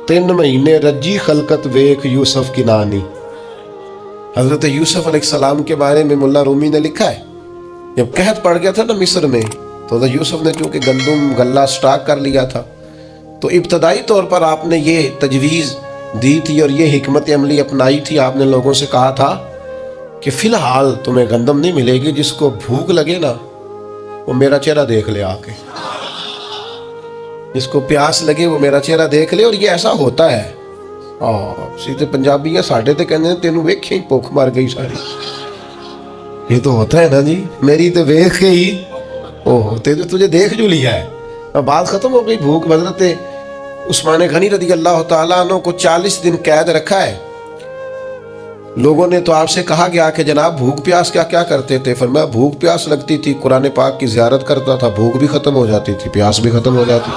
3 مہینے رجی خلقت ویک یوسف کی نانی. حضرت یوسف علیہ السلام کے بارے میں ملا رومی نے لکھا ہے جب قحط پڑ گیا تھا نا مصر میں، تو حضرت یوسف نے چونکہ گندم غلہ سٹاک کر لیا تھا، تو ابتدائی طور پر آپ نے یہ تجویز دی تھی اور یہ حکمت عملی اپنائی تھی. آپ نے لوگوں سے کہا تھا کہ فی الحال تمہیں گندم نہیں ملے گی، جس کو بھوک لگے نا وہ میرا چہرہ دیکھ لے آ کے، جس کو پیاس لگے وہ میرا چہرہ دیکھ لے. اور یہ ایسا ہوتا ہے. سیدھے پنجابی ہیں ساڈے تے کہندے تینوں ویکھیں بھوک مر گئی ساری. یہ تو ہوتا ہے نا جی، میری تو ویکھ کے ہی تجھے دیکھ جو لیا ہے. اب بات ختم ہو گئی. بھوک. حضرت عثمان غنی رضی اللہ تعالیٰ عنہ کو 40 دن قید رکھا ہے. لوگوں نے تو آپ سے کہا گیا کہ جناب بھوک پیاس کیا کرتے تھے؟ فرمایا بھوک پیاس لگتی تھی، قرآن پاک کی زیارت کرتا تھا، بھوک بھی ختم ہو جاتی تھی، پیاس بھی ختم ہو جاتی.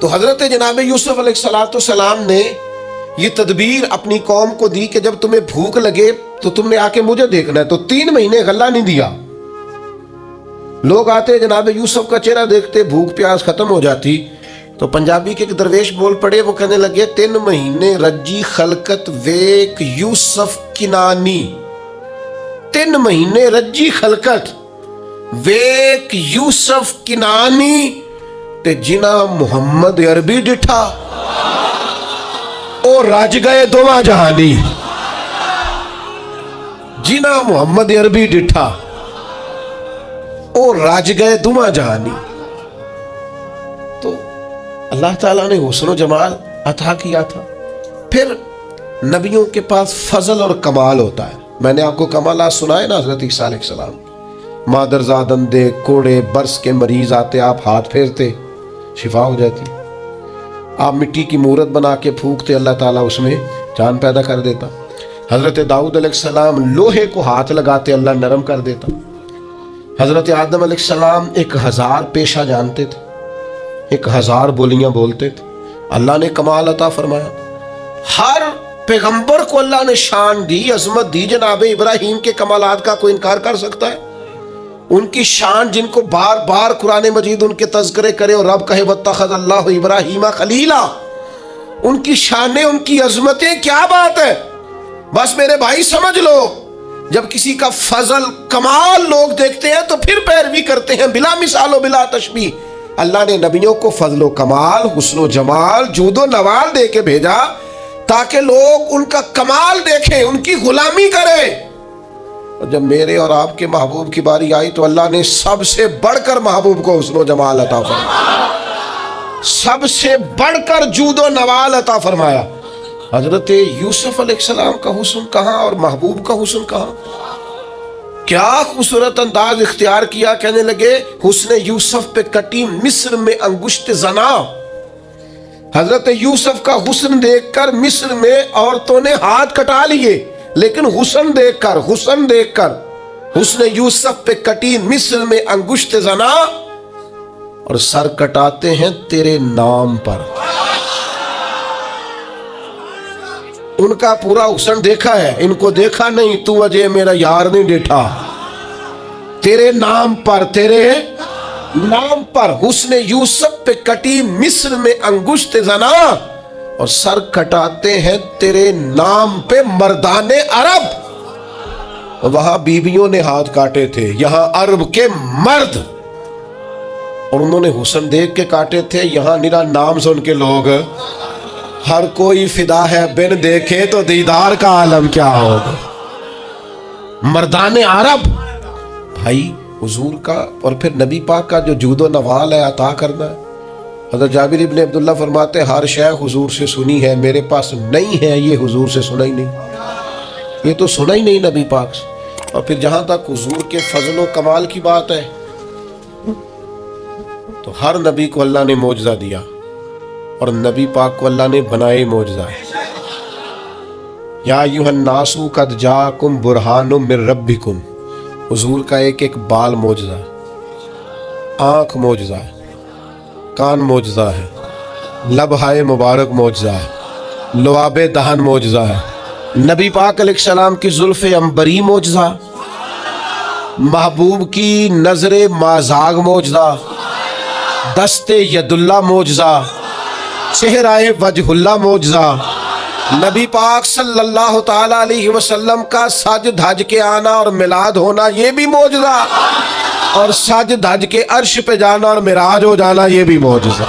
تو حضرت جناب یوسف علیہ السلام نے یہ تدبیر اپنی قوم کو دی کہ جب تمہیں بھوک لگے تو تم نے آ کے مجھے دیکھنا ہے. تو 3 مہینے غلہ نہیں دیا. لوگ آتے جناب یوسف کا چہرہ دیکھتے، بھوک پیاس ختم ہو جاتی. تو پنجابی کے ایک درویش بول پڑے، وہ کہنے لگے 3 مہینے رجی خلقت ویک یوسف کنانی. 3 مہینے رجی خلقت ویک یوسف کنانی تے جنا محمد عربی ڈٹھا او رج گئے دوواں جہانی. جنا محمد عربی ڈٹھا او رج گئے دوواں جہانی. تو اللہ تعالیٰ نے حسن و جمال عطا کیا تھا. پھر نبیوں کے پاس فضل اور کمال ہوتا ہے. میں نے آپ کو کمالات سنائے نا حضرت عیسیٰ علیہ السلام. مادرزاد اندھے کوڑے برس کے مریض آتے، آپ ہاتھ پھیرتے شفا ہو جاتی. آپ مٹی کی مورت بنا کے پھونکتے، اللہ تعالیٰ اس میں جان پیدا کر دیتا. حضرت داؤد علیہ السلام لوہے کو ہاتھ لگاتے، اللہ نرم کر دیتا. حضرت آدم علیہ السلام 1000 پیشہ جانتے تھے، 1000 بولیاں بولتے تھے. اللہ نے کمال عطا فرمایا. ہر پیغمبر کو اللہ نے شان دی، عظمت دی. جناب ابراہیم کے کمالات کا کوئی انکار کر سکتا ہے؟ ان کی شان جن کو بار بار قرآن مجید ان کے تذکرے کرے اور رب کہے واتخذ اللہ ابراہیم خلیلا، ان کی شانیں، ان کی عظمتیں کیا بات ہے. بس میرے بھائی سمجھ لو، جب کسی کا فضل کمال لوگ دیکھتے ہیں تو پھر پیروی کرتے ہیں بلا مثال و بلا تشبیہ. اللہ نے نبیوں کو فضل و کمال، حسن و جمال، جود و نوال دے کے بھیجا تاکہ لوگ ان کا کمال دیکھیں، ان کی غلامی کریں. اور جب میرے اور آپ کے محبوب کی باری آئی تو اللہ نے سب سے بڑھ کر محبوب کو حسن و جمال عطا فرمایا، سب سے بڑھ کر جود و نوال عطا فرمایا. حضرت یوسف علیہ السلام کا حسن کہاں اور محبوب کا حسن کہاں؟ کیا خوبصورت انداز اختیار کیا. کہنے لگے حسن یوسف پہ کٹی مصر میں انگشت زنا. حضرت یوسف کا حسن دیکھ کر مصر میں عورتوں نے ہاتھ کٹا لیے، لیکن حسن دیکھ کر حسن یوسف پہ کٹی مصر میں انگشت زنا، اور سر کٹاتے ہیں تیرے نام پر. ان کا پورا حسن دیکھا ہے، ان کو دیکھا نہیں. تو وجہ میرا یار نہیں ڈیٹھا. تیرے نام پر حسن یوسف پہ کٹی مصر میں انگشت زنا، اور سر کٹاتے ہیں تیرے نام پہ مردان عرب. وہاں بیویوں نے ہاتھ کاٹے تھے، یہاں عرب کے مرد، اور انہوں نے حسن دیکھ کے کاٹے تھے. یہاں نرا نام سن کے لوگ ہر کوئی فدا ہے، بن دیکھے تو دیدار کا عالم کیا ہوگا. مردان عرب بھائی حضور کا، اور پھر نبی پاک کا جو جود و نوال ہے عطا کرنا ہے. حضرت جابر ابن عبداللہ فرماتے ہر شے حضور سے سنی ہے، میرے پاس نہیں ہے یہ حضور سے سنا ہی نہیں، یہ تو سنا ہی نہیں نبی پاک سے. اور پھر جہاں تک حضور کے فضل و کمال کی بات ہے تو ہر نبی کو اللہ نے معجزہ دیا، اور نبی پاک کو اللہ نے بنائے معجزہ. یا ایھا الناس قد جاءکم برہان من ربکم. حضور کا ایک بال معجزہ ہے، آنکھ معجزہ ہے، کان معجزہ ہے، لبہائے مبارک معجزہ ہے، لعاب دہن معجزہ ہے، نبی پاک علیہ السلام کی زلف عنبری معجزہ، محبوب کی نظر مازاغ معجزہ، دست ید اللہ معجزہ، چہرہ وجہ اللہ معجزہ، نبی پاک صلی اللہ تعالیٰ علیہ وسلم کا سج دھج کے آنا اور میلاد ہونا یہ بھی معجزہ، اور سج دھج کے عرش پہ جانا اور معراج ہو جانا یہ بھی معجزہ۔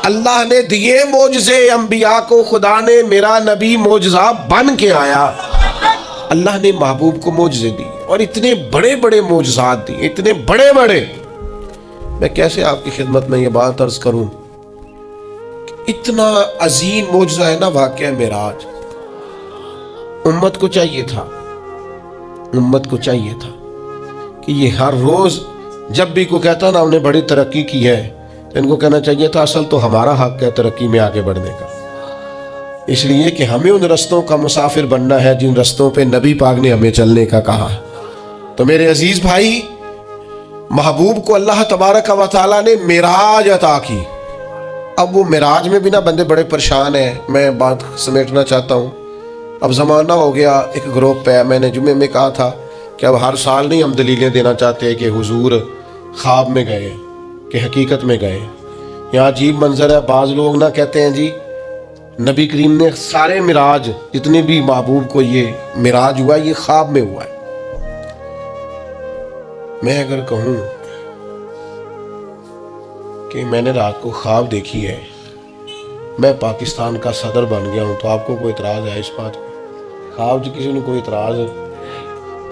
اللہ نے دیے معجزے انبیاء کو، خدا نے میرا نبی معجزہ بن کے آیا۔ اللہ نے محبوب کو معجزے دی اور اتنے بڑے بڑے معجزات دی، اتنے بڑے بڑے۔ میں کیسے آپ کی خدمت میں یہ بات عرض کروں، اتنا عظیم معجزہ ہے نا واقعہ معراج۔ امت کو چاہیے تھا کہ یہ ہر روز جب بھی کوئی کہتا نا ہم نے بڑی ترقی کی ہے، تو ان کو کہنا چاہیے تھا اصل تو ہمارا حق ہے ترقی میں آگے بڑھنے کا، اس لیے کہ ہمیں ان رستوں کا مسافر بننا ہے جن رستوں پہ نبی پاک نے ہمیں چلنے کا کہا۔ تو میرے عزیز بھائی، محبوب کو اللہ تبارک و تعالیٰ نے معراج عطا کی۔ اب وہ معراج میں بھی نا بندے بڑے پریشان ہیں، میں بات سمیٹنا چاہتا ہوں۔ اب زمانہ ہو گیا، ایک گروپ پہ میں نے جمعے میں کہا تھا کہ اب ہر سال نہیں ہم دلیلیں دینا چاہتے کہ حضور خواب میں گئے کہ حقیقت میں گئے۔ یہاں عجیب منظر ہے، بعض لوگ نہ کہتے ہیں جی نبی کریم نے سارے معراج جتنے بھی محبوب کو یہ معراج ہوا یہ خواب میں ہوا ہے۔ میں اگر کہوں کہ میں نے رات کو خواب دیکھی ہے، میں پاکستان کا صدر بن گیا ہوں، تو آپ کو کوئی اعتراض ہے اس بات پہ؟ خواب جو کسی نے کوئی اعتراض ہے؟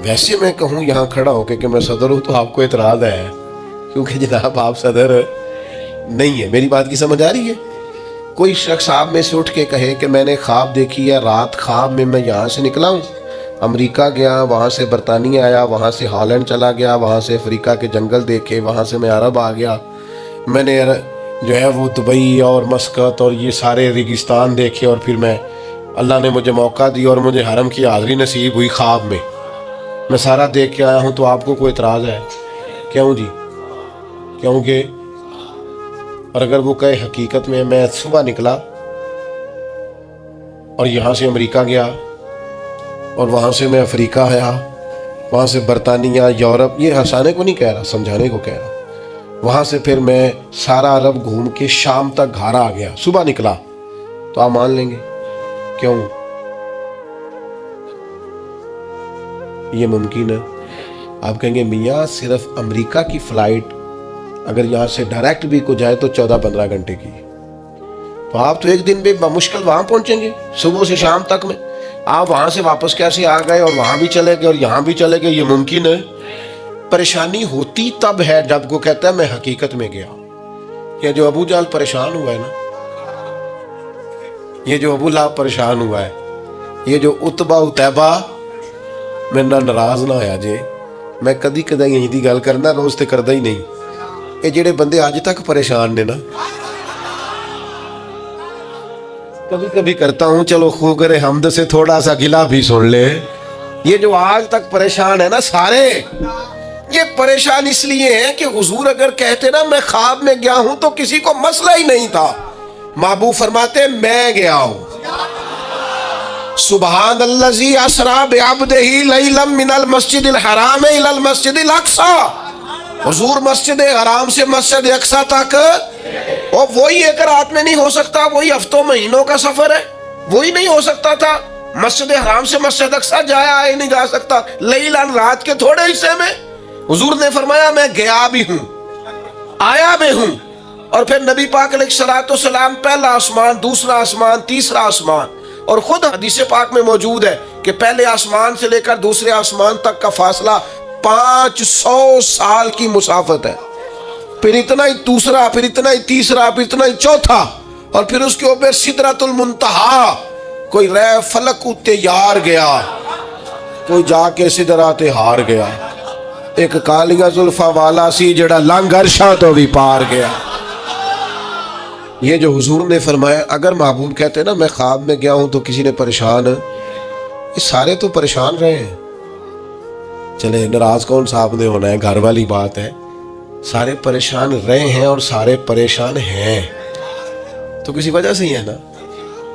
ویسے میں کہوں یہاں کھڑا ہو کے کہ میں صدر ہوں تو آپ کو اعتراض ہے، کیونکہ جناب آپ صدر نہیں ہے۔ میری بات کی سمجھ آ رہی ہے؟ کوئی شخص آپ میں سے اٹھ کے کہے کہ میں نے خواب دیکھی ہے، رات خواب میں یہاں سے نکلا ہوں، امریکہ گیا، وہاں سے برطانیہ آیا، وہاں سے ہالینڈ چلا گیا، وہاں سے افریقہ کے جنگل دیکھے، وہاں سے میں عرب آ گیا، میں نے جو ہے وہ دبئی اور مسقط اور یہ سارے ریگستان دیکھے، اور پھر میں اللہ نے مجھے موقع دی اور مجھے حرم کی حاضری نصیب ہوئی خواب میں سارا دیکھ کے آیا ہوں، تو آپ کو کوئی اعتراض ہے؟ کیوں جی؟ کیونکہ اور اگر وہ کہے حقیقت میں صبح نکلا اور یہاں سے امریکہ گیا اور وہاں سے میں افریقہ آیا، وہاں سے برطانیہ، یورپ، یہ ہنسانے کو نہیں کہہ رہا، سمجھانے کو کہہ رہا، وہاں سے پھر میں سارا عرب گھوم کے شام تک گھر آ گیا، صبح نکلا، تو آپ مان لیں گے؟ کیوں؟ یہ ممکن ہے؟ آپ کہیں گے میاں صرف امریکہ کی فلائٹ اگر یہاں سے ڈائریکٹ بھی کو جائے تو 14-15 گھنٹے کی، تو آپ تو ایک دن بھی بمشکل وہاں پہنچیں گے، صبح سے شام تک میں۔ آپ وہاں سے واپس کیسے آ گئے اور وہاں بھی چلے گئے اور یہاں بھی چلے گئے؟ یہ ممکن ہے؟ پریشانی ہوتی تب ہے جب کو کہتا ہے میں حقیقت میں گیا۔ یہ جو ابو جہل پریشان ہوا ہے نا، یہ جو ابو لہب پریشان ہوا ہے، یہ جو اتبا اتیبہ، میں نہ ناراض نہ ہویا جے، میں کدی یہی دی گل کرنا، روز تے کردا ہی نہیں۔ یہ جڑے بندے آج تک پریشان نے نا، کبھی کبھی کرتا ہوں چلو خوگر حمد سے تھوڑا سا گلا بھی سن لے۔ یہ جو آج تک پریشان ہے نا سارے، یہ پریشان اس لیے ہیں کہ حضور اگر کہتے نا میں خواب میں گیا ہوں تو کسی کو مسئلہ ہی نہیں تھا۔ محبوب فرماتے میں گیا ہوں، سبحان الذی اسری بعبدہ لیلا من المسجد الحرام الی المسجد الاقصی۔ حضور مسجد حرام سے مسجد اقصی تک، اور وہی ایک رات میں نہیں ہو سکتا، وہی ہفتوں مہینوں کا سفر ہے، وہی نہیں ہو سکتا تھا۔ مسجد حرام سے مسجد اقصی جایا آئے نہیں جا سکتا، لیلان رات کے تھوڑے حصے میں۔ حضور نے فرمایا میں گیا بھی ہوں، آیا بھی ہوں، اور پھر نبی پاک علیہ الصلوۃ والسلام پہلا آسمان، دوسرا آسمان، تیسرا آسمان، اور خود حدیث پاک میں موجود ہے کہ پہلے آسمان سے لے کر دوسرے آسمان تک کا فاصلہ 500 سال کی مسافت ہے، پھر اتنا ہی دوسرا، پھر اتنا ہی تیسرا، پھر اتنا ہی چوتھا، اور پھر اس کے اوپر سدرۃ المنتہا۔ کوئی رہ فلک اتے یار گیا، کوئی جا کے سدرات ہار گیا، ایک کالیاں زلفاں والا سی جڑا لنگ عرشاں تو بھی پار گیا۔ یہ جو حضور نے فرمایا، اگر محبوب کہتے نا میں خواب میں گیا ہوں تو کسی نے پریشان، یہ سارے تو پریشان رہے ہیں۔ چلے ناراض کون صاحب نے ہونا ہے، گھر والی بات ہے، سارے پریشان رہے ہیں اور سارے پریشان ہیں تو کسی وجہ سے ہی ہے نا۔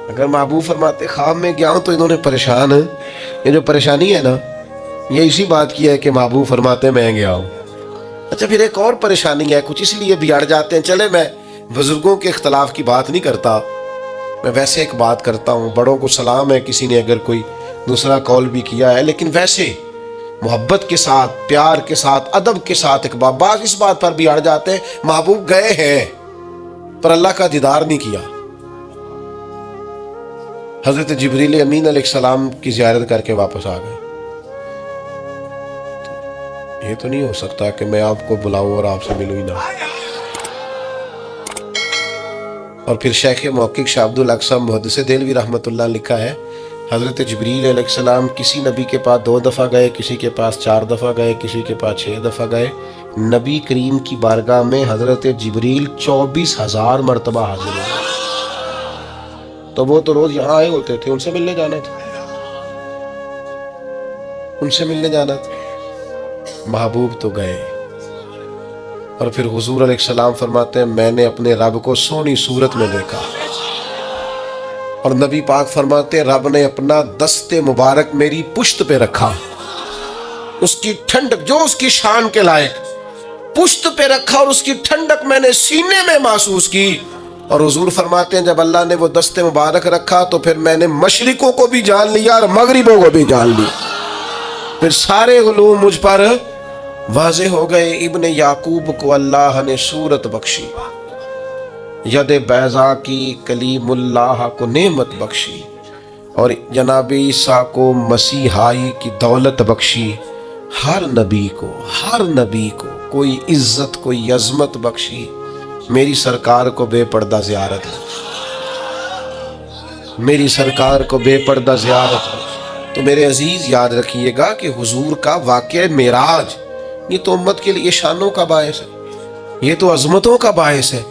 اگر محبوب فرماتے خواب میں گیا ہوں تو انہوں نے پریشان، یہ جو پریشانی ہے نا یہ اسی بات کی ہے کہ محبوب فرماتے میں گیا ہوں۔ اچھا پھر ایک اور پریشانی ہے، کچھ اس لیے بھی اڑ جاتے ہیں، چلے میں بزرگوں کے اختلاف کی بات نہیں کرتا، میں ویسے ایک بات کرتا ہوں، بڑوں کو سلام ہے، کسی نے اگر کوئی دوسرا کال بھی کیا ہے، لیکن ویسے محبت کے ساتھ، پیار کے ساتھ، ادب کے ساتھ ایک بعض اس بات پر بھی اڑ جاتے ہیں، محبوب گئے ہیں پر اللہ کا دیدار نہیں کیا۔ حضرت جبریل امین علیہ السلام کی زیارت کر کے واپس آ گئے۔ یہ تو نہیں ہو سکتا کہ میں آپ کو بلاؤں اور آپ سے ملوں ہی نہ۔ اور پھر شیخ محقق شاہ عبد الاقصی محدث دہلوی رحمۃ اللہ لکھا ہے، حضرت جبریل علیہ السلام کسی نبی کے پاس 2 دفعہ گئے، کسی کے پاس 4 دفعہ گئے، کسی کے پاس 6 دفعہ گئے۔ نبی کریم کی بارگاہ میں حضرت جبریل 24,000 مرتبہ حاضر ہوئے۔ تو وہ تو روز یہاں آئے ہوتے تھے، ان سے ملنے جانا تھا، ان سے ملنے جانا تھا۔ محبوب تو گئے۔ اور پھر حضور علیہ السلام فرماتے ہیں میں نے اپنے رب کو سونی صورت میں دیکھا، اور نبی پاک فرماتے ہیں رب نے اپنا دست مبارک میری پشت پہ رکھا، اس کی ٹھنڈک جو اس کی شان کے لائق پشت پہ رکھا، اور اس کی ٹھنڈک میں نے سینے میں محسوس کی۔ اور حضور فرماتے ہیں جب اللہ نے وہ دست مبارک رکھا تو پھر میں نے مشرقوں کو بھی جان لیا اور مغربوں کو بھی جان لیا، پھر سارے علوم مجھ پر واضح ہو گئے۔ ابن یعقوب کو اللہ نے صورت بخشی، ید بیضا کی کلیم اللہ کو نعمت بخشی، اور جناب عیسیٰ کو مسیحائی کی دولت بخشی۔ ہر نبی کو کوئی عزت کوئی عظمت بخشی، میری سرکار کو بے پردہ زیارت ہے، میری سرکار کو بے پردہ زیارت ہے۔ تو میرے عزیز یاد رکھیے گا کہ حضور کا واقعہ معراج یہ تو امت کے لیے شانوں کا باعث ہے، یہ تو عظمتوں کا باعث ہے۔